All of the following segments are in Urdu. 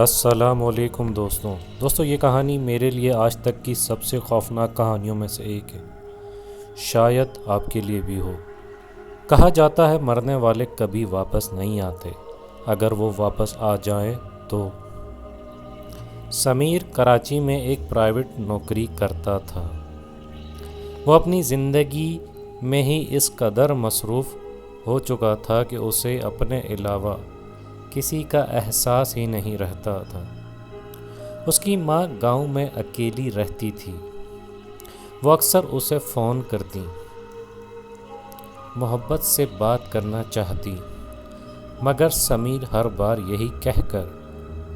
السلام علیکم دوستوں یہ کہانی میرے لیے آج تک کی سب سے خوفناک کہانیوں میں سے ایک ہے، شاید آپ کے لیے بھی ہو۔ کہا جاتا ہے مرنے والے کبھی واپس نہیں آتے، اگر وہ واپس آ جائیں تو۔ سمیر کراچی میں ایک پرائیویٹ نوکری کرتا تھا۔ وہ اپنی زندگی میں ہی اس قدر مصروف ہو چکا تھا کہ اسے اپنے علاوہ کسی کا احساس ہی نہیں رہتا تھا۔ اس کی ماں گاؤں میں اکیلی رہتی تھی۔ وہ اکثر اسے فون کرتی، محبت سے بات کرنا چاہتی، مگر سمیر ہر بار یہی کہہ کر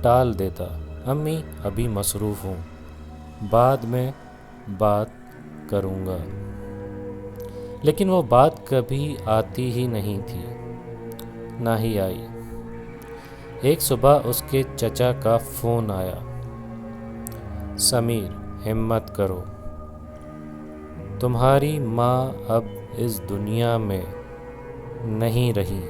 ٹال دیتا، امی ابھی مصروف ہوں، بعد میں بات کروں گا۔ لیکن وہ بات کبھی آتی ہی نہیں تھی، نہ ہی آئی۔ ایک صبح اس کے چچا کا فون آیا، سمیر ہمت کرو، تمہاری ماں اب اس دنیا میں نہیں رہی۔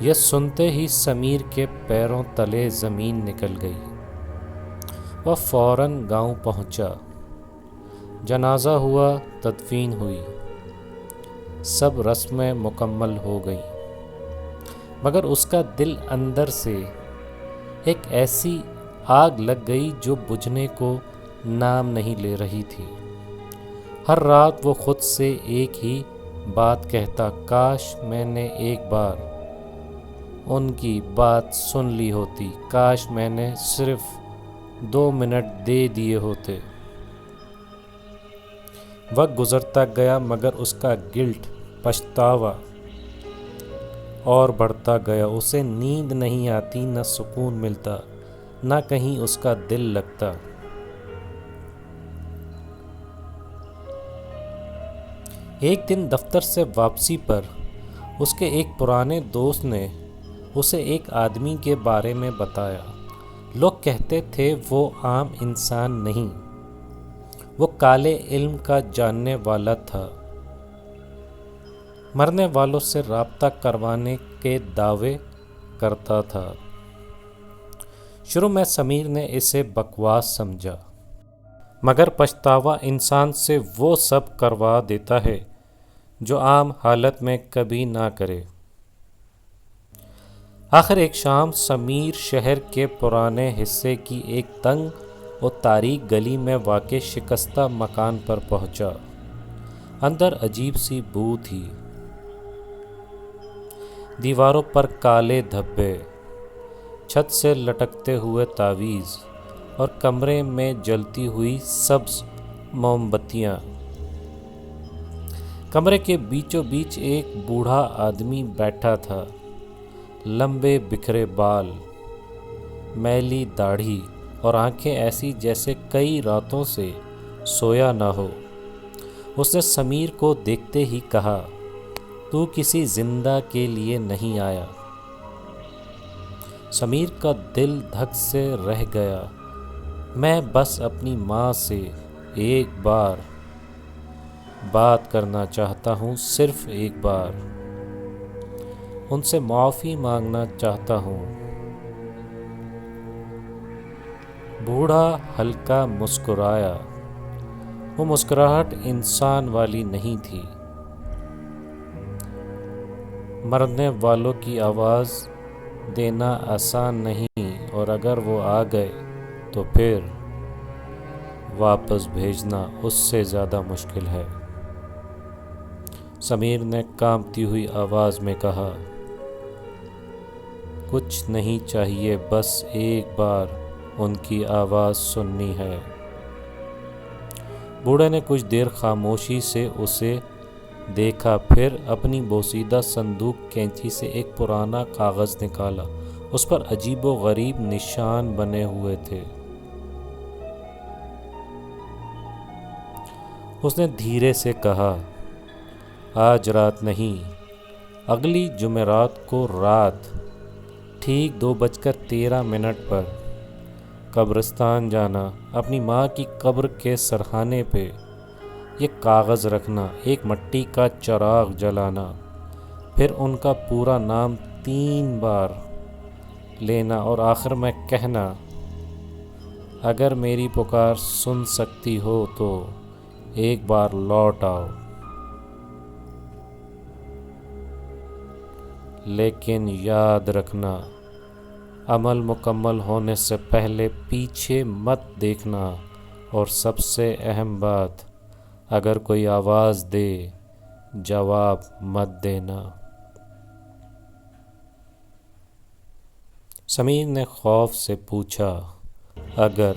یہ سنتے ہی سمیر کے پیروں تلے زمین نکل گئی۔ وہ فوراً گاؤں پہنچا، جنازہ ہوا، تدفین ہوئی، سب رسمیں مکمل ہو گئیں، مگر اس کا دل اندر سے ایک ایسی آگ لگ گئی جو بجھنے کو نام نہیں لے رہی تھی۔ ہر رات وہ خود سے ایک ہی بات کہتا، کاش میں نے ایک بار ان کی بات سن لی ہوتی، کاش میں نے صرف 2 منٹ دے دیے ہوتے۔ وقت گزرتا گیا مگر اس کا گلٹ، پچھتاوا اور بڑھتا گیا۔ اسے نیند نہیں آتی، نہ سکون ملتا، نہ کہیں اس کا دل لگتا۔ ایک دن دفتر سے واپسی پر اس کے ایک پرانے دوست نے اسے ایک آدمی کے بارے میں بتایا۔ لوگ کہتے تھے وہ عام انسان نہیں، وہ کالے علم کا جاننے والا تھا، مرنے والوں سے رابطہ کروانے کے دعوے کرتا تھا۔ شروع میں سمیر نے اسے بکواس سمجھا، مگر پچھتاوا انسان سے وہ سب کروا دیتا ہے جو عام حالت میں کبھی نہ کرے۔ آخر ایک شام سمیر شہر کے پرانے حصے کی ایک تنگ اور تاریک گلی میں واقع شکستہ مکان پر پہنچا۔ اندر عجیب سی بو تھی، دیواروں پر کالے دھبے، چھت سے لٹکتے ہوئے تعویذ اور کمرے میں جلتی ہوئی سبز موم بتیاں۔ کمرے کے بیچوں بیچ ایک بوڑھا آدمی بیٹھا تھا، لمبے بکھرے بال، میلی داڑھی اور آنکھیں ایسی جیسے کئی راتوں سے سویا نہ ہو۔ اس نے سمیر کو دیکھتے ہی کہا، تو کسی زندہ کے لیے نہیں آیا؟ سمیر کا دل دھک سے رہ گیا۔ میں بس اپنی ماں سے ایک بار بات کرنا چاہتا ہوں، صرف ایک بار، ان سے معافی مانگنا چاہتا ہوں۔ بوڑھا ہلکا مسکرایا۔ وہ مسکراہٹ انسان والی نہیں تھی۔ مرنے والوں کی آواز دینا آسان نہیں، اور اگر وہ آ گئے تو پھر واپس بھیجنا اس سے زیادہ مشکل ہے۔ سمیر نے کانپتی ہوئی آواز میں کہا، کچھ نہیں چاہیے، بس ایک بار ان کی آواز سننی ہے۔ بوڑھے نے کچھ دیر خاموشی سے اسے دیکھا، پھر اپنی بوسیدہ صندوق کینچی سے ایک پرانا کاغذ نکالا۔ اس پر عجیب و غریب نشان بنے ہوئے تھے۔ اس نے دھیرے سے کہا، آج رات نہیں، اگلی جمعرات کو رات ٹھیک 2:13 پر قبرستان جانا، اپنی ماں کی قبر کے سرہانے پہ یہ کاغذ رکھنا، ایک مٹی کا چراغ جلانا، پھر ان کا پورا نام 3 بار لینا اور آخر میں کہنا، اگر میری پکار سن سکتی ہو تو ایک بار لوٹ آؤ۔ لیکن یاد رکھنا، عمل مکمل ہونے سے پہلے پیچھے مت دیکھنا، اور سب سے اہم بات، اگر کوئی آواز دے جواب مت دینا۔ سمیر نے خوف سے پوچھا، اگر؟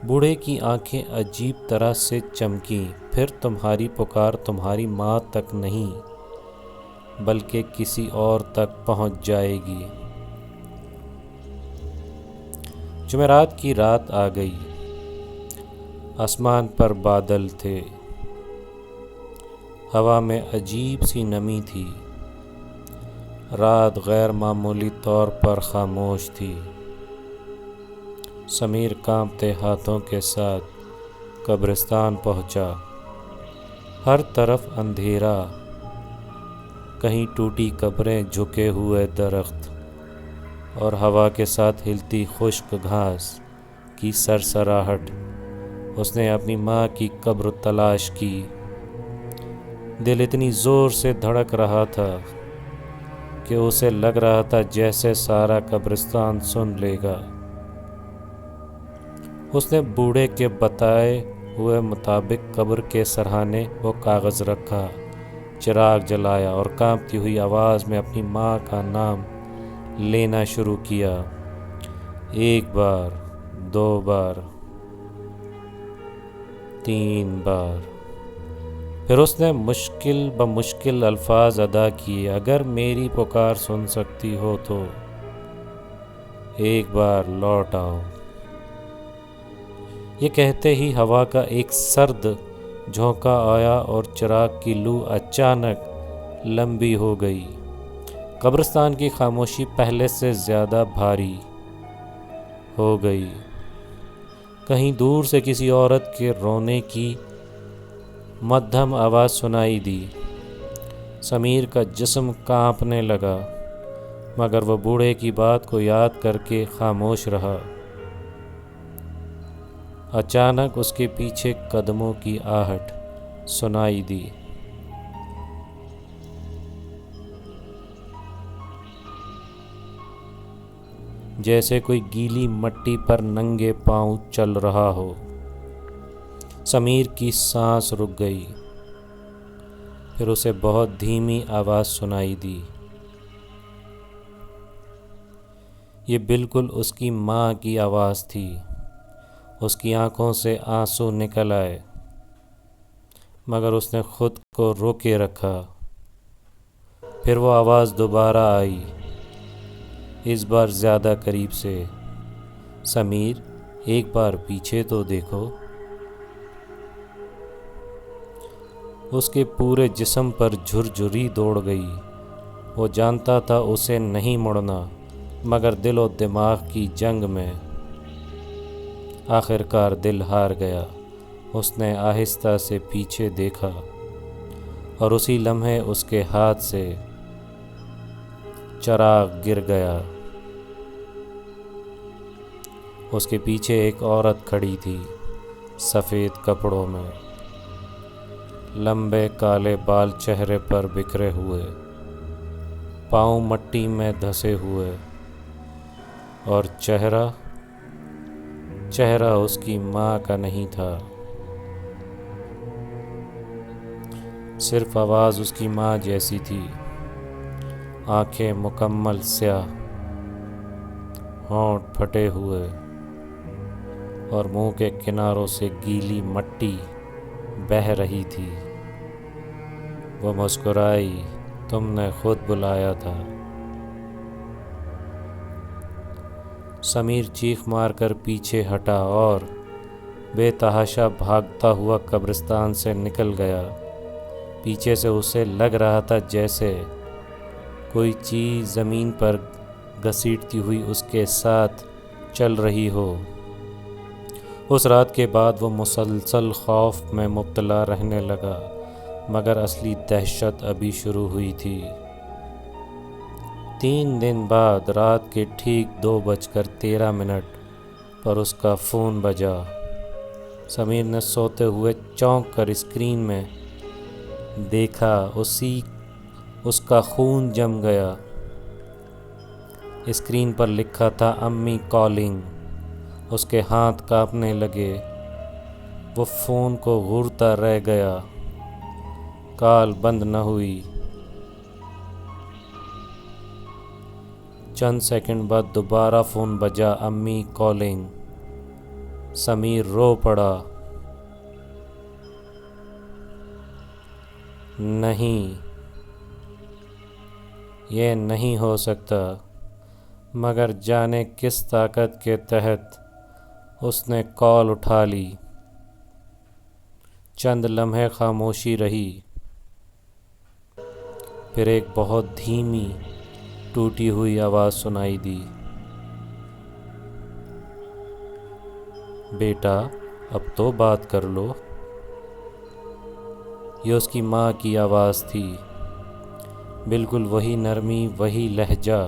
بوڑھے کی آنکھیں عجیب طرح سے چمکیں، پھر تمہاری پکار تمہاری ماں تک نہیں بلکہ کسی اور تک پہنچ جائے گی۔ جمعرات کی رات آ گئی، آسمان پر بادل تھے، ہوا میں عجیب سی نمی تھی، رات غیر معمولی طور پر خاموش تھی۔ سمیر کانپتے ہاتھوں کے ساتھ قبرستان پہنچا۔ ہر طرف اندھیرا، کہیں ٹوٹی قبریں، جھکے ہوئے درخت اور ہوا کے ساتھ ہلتی خشک گھاس کی سرسراہٹ۔ اس نے اپنی ماں کی قبر تلاش کی۔ دل اتنی زور سے دھڑک رہا تھا کہ اسے لگ رہا تھا جیسے سارا قبرستان سن لے گا۔ اس نے بوڑھے کے بتائے ہوئے مطابق قبر کے سرہانے وہ کاغذ رکھا، چراغ جلایا اور کانپتی ہوئی آواز میں اپنی ماں کا نام لینا شروع کیا۔ ایک بار، دو بار، تین بار۔ پھر اس نے مشکل بمشکل الفاظ ادا کیے، اگر میری پکار سن سکتی ہو تو ایک بار لوٹ آؤ۔ یہ کہتے ہی ہوا کا ایک سرد جھونکا آیا اور چراغ کی لو اچانک لمبی ہو گئی۔ قبرستان کی خاموشی پہلے سے زیادہ بھاری ہو گئی۔ کہیں دور سے کسی عورت کے رونے کی مدھم آواز سنائی دی۔ سمیر کا جسم کانپنے لگا، مگر وہ بوڑھے کی بات کو یاد کر کے خاموش رہا۔ اچانک اس کے پیچھے قدموں کی آہٹ سنائی دی۔ جیسے کوئی گیلی مٹی پر ننگے پاؤں چل رہا ہو۔ سمیر کی سانس رک گئی، پھر اسے بہت دھیمی آواز سنائی دی۔ یہ بالکل اس کی ماں کی آواز تھی۔ اس کی آنکھوں سے آنسو نکل آئے، مگر اس نے خود کو روکے رکھا۔ پھر وہ آواز دوبارہ آئی، اس بار زیادہ قریب سے، سمیر ایک بار پیچھے تو دیکھو۔ اس کے پورے جسم پر جھرجھری دوڑ گئی۔ وہ جانتا تھا اسے نہیں مڑنا، مگر دل و دماغ کی جنگ میں آخر کار دل ہار گیا۔ اس نے آہستہ سے پیچھے دیکھا اور اسی لمحے اس کے ہاتھ سے چراغ گر گیا۔ اس کے پیچھے ایک عورت کھڑی تھی، سفید کپڑوں میں، لمبے کالے بال چہرے پر بکھرے ہوئے، پاؤں مٹی میں دھسے ہوئے، اور چہرہ اس کی ماں کا نہیں تھا، صرف آواز اس کی ماں جیسی تھی۔ آنکھیں مکمل سیاہ، ہونٹ پھٹے ہوئے اور منہ کے کناروں سے گیلی مٹی بہہ رہی تھی۔ وہ مسکرائی، تم نے خود بلایا تھا۔ سمیر چیخ مار کر پیچھے ہٹا اور بے تحاشا بھاگتا ہوا قبرستان سے نکل گیا۔ پیچھے سے اسے لگ رہا تھا جیسے کوئی چیز زمین پر گھسیٹتی ہوئی اس کے ساتھ چل رہی ہو۔ اس رات کے بعد وہ مسلسل خوف میں مبتلا رہنے لگا، مگر اصلی دہشت ابھی شروع ہوئی تھی۔ 3 دن بعد رات کے ٹھیک 2:13 پر اس کا فون بجا۔ سمیر نے سوتے ہوئے چونک کر اسکرین میں دیکھا، اس کا خون جم گیا۔ اسکرین پر لکھا تھا امی کالنگ۔ اس کے ہاتھ کانپنے لگے، وہ فون کو گھورتا رہ گیا۔ کال بند نہ ہوئی۔ چند سیکنڈ بعد دوبارہ فون بجا، امی کالنگ۔ سمیر رو پڑا۔ نہیں، یہ نہیں ہو سکتا، مگر جانے کس طاقت کے تحت اس نے کال اٹھا لی۔ چند لمحے خاموشی رہی، پھر ایک بہت دھیمی ٹوٹی ہوئی آواز سنائی دی، بیٹا اب تو بات کر لو۔ یہ اس کی ماں کی آواز تھی، بالکل وہی نرمی، وہی لہجہ،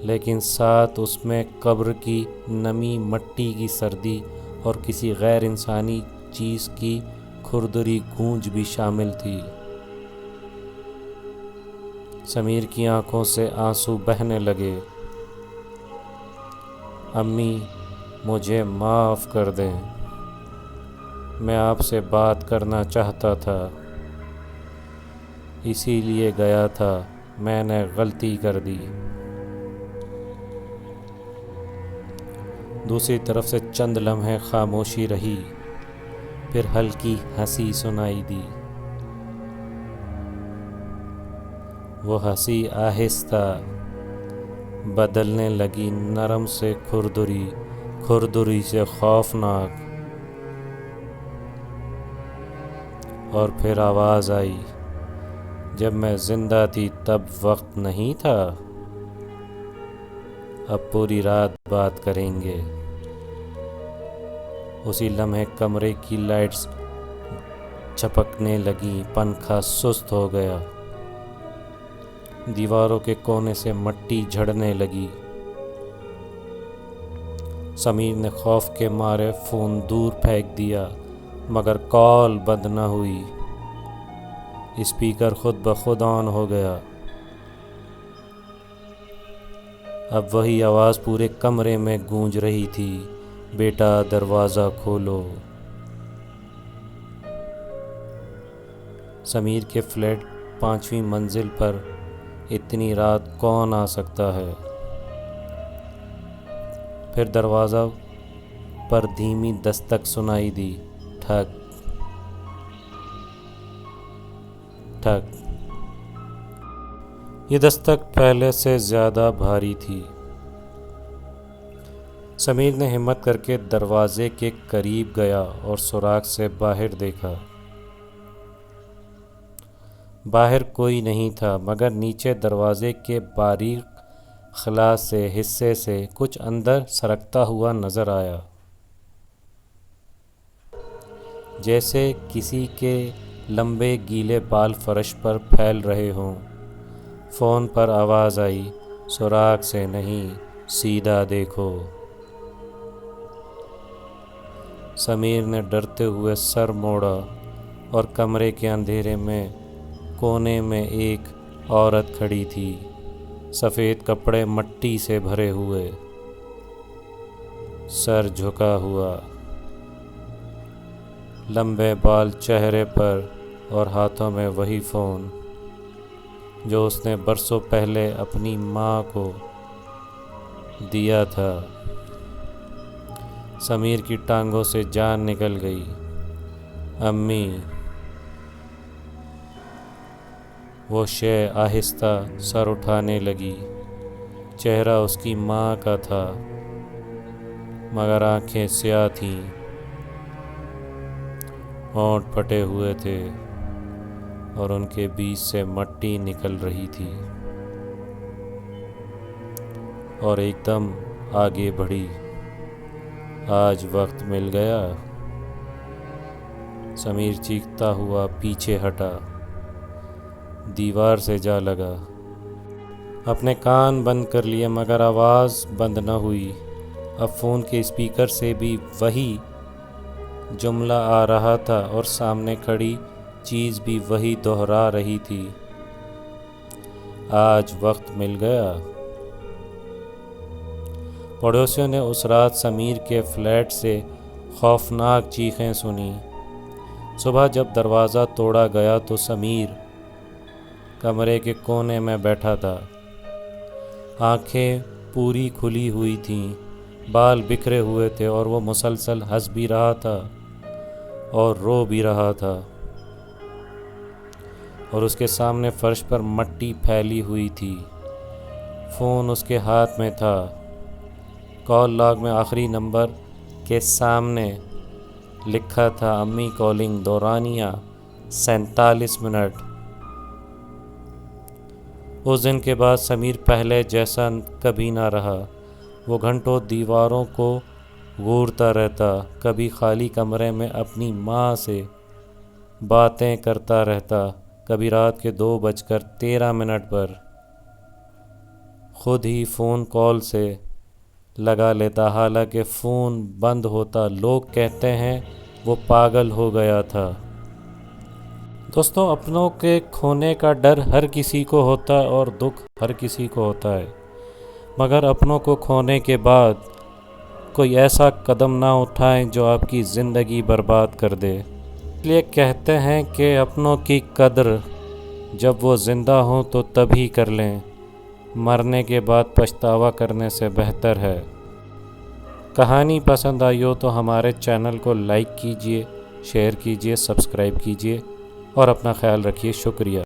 لیکن ساتھ اس میں قبر کی نمی، مٹی کی سردی اور کسی غیر انسانی چیز کی کھردری گونج بھی شامل تھی۔ سمیر کی آنکھوں سے آنسو بہنے لگے۔ امی مجھے معاف کر دیں، میں آپ سے بات کرنا چاہتا تھا، اسی لیے گیا تھا، میں نے غلطی کر دی۔ دوسری طرف سے چند لمحے خاموشی رہی، پھر ہلکی ہنسی سنائی دی۔ وہ ہنسی آہستہ بدلنے لگی، نرم سے کھردری، کھردری سے خوفناک، اور پھر آواز آئی، جب میں زندہ تھی تب وقت نہیں تھا، اب پوری رات بات کریں گے۔ اسی لمحے کمرے کی لائٹس جھپکنے لگیں، پنکھا سست ہو گیا، دیواروں کے کونے سے مٹی جھڑنے لگی۔ سمیر نے خوف کے مارے فون دور پھینک دیا، مگر کال بند نہ ہوئی۔ اسپیکر خود بخود آن ہو گیا۔ اب وہی آواز پورے کمرے میں گونج رہی تھی، بیٹا دروازہ کھولو۔ سمیر کے فلیٹ 5ویں منزل پر اتنی رات کون آ سکتا ہے؟ پھر دروازہ پر دھیمی دستک سنائی دی، ٹھک ٹھک۔ یہ دستک پہلے سے زیادہ بھاری تھی۔ سمیر نے ہمت کر کے دروازے کے قریب گیا اور سوراخ سے باہر دیکھا۔ باہر کوئی نہیں تھا، مگر نیچے دروازے کے باریک خلا سے حصے سے کچھ اندر سرکتا ہوا نظر آیا، جیسے کسی کے لمبے گیلے بال فرش پر پھیل رہے ہوں۔ فون پر آواز آئی، سوراخ سے نہیں، سیدھا دیکھو۔ سمیر نے ڈرتے ہوئے سر موڑا اور کمرے کے اندھیرے میں کونے میں ایک عورت کھڑی تھی، سفید کپڑے مٹی سے بھرے ہوئے، سر جھکا ہوا، لمبے بال چہرے پر اور ہاتھوں میں وہی فون جو اس نے برسوں پہلے اپنی ماں کو دیا تھا۔ سمیر کی ٹانگوں سے جان نکل گئی۔ امی۔ وہ شے آہستہ سر اٹھانے لگی۔ چہرہ اس کی ماں کا تھا، مگر آنکھیں سیاہ تھیں، ہونٹ پھٹے ہوئے تھے اور ان کے بیچ سے مٹی نکل رہی تھی، اور ایک دم آگے بڑھی۔ آج وقت مل گیا؟ سمیر چیختا ہوا پیچھے ہٹا۔ دیوار سے جا لگا۔ اپنے کان بند کر لیے مگر آواز بند نہ ہوئی۔ اب فون کے اسپیکر سے بھی وہی جملہ آ رہا تھا اور سامنے کھڑی چیز بھی وہی دہرا رہی تھی، آج وقت مل گیا۔ پڑوسیوں نے اس رات سمیر کے فلیٹ سے خوفناک چیخیں سنی۔ صبح جب دروازہ توڑا گیا تو سمیر کمرے کے کونے میں بیٹھا تھا، آنکھیں پوری کھلی ہوئی تھیں، بال بکھرے ہوئے تھے اور وہ مسلسل ہنس بھی رہا تھا اور رو بھی رہا تھا، اور اس کے سامنے فرش پر مٹی پھیلی ہوئی تھی۔ فون اس کے ہاتھ میں تھا، کال لاگ میں آخری نمبر کے سامنے لکھا تھا امی کالنگ، دورانیہ 47 منٹ۔ اس دن کے بعد سمیر پہلے جیسا کبھی نہ رہا۔ وہ گھنٹوں دیواروں کو گھورتا رہتا، کبھی خالی کمرے میں اپنی ماں سے باتیں کرتا رہتا، کبھی رات کے 2:13 پر خود ہی فون کال سے لگا لیتا، حالانکہ فون بند ہوتا۔ لوگ کہتے ہیں وہ پاگل ہو گیا تھا۔ دوستوں، اپنوں کے کھونے کا ڈر ہر کسی کو ہوتا ہے اور دکھ ہر کسی کو ہوتا ہے، مگر اپنوں کو کھونے کے بعد کوئی ایسا قدم نہ اٹھائیں جو آپ کی زندگی برباد کر دے۔ اس لیے کہتے ہیں کہ اپنوں کی قدر جب وہ زندہ ہوں تو تبھی کر لیں، مرنے کے بعد پچھتاوا کرنے سے بہتر ہے۔ کہانی پسند آئی ہو تو ہمارے چینل کو لائک کیجیے، شیئر کیجیے، سبسکرائب کیجیے اور اپنا خیال رکھیے۔ شکریہ۔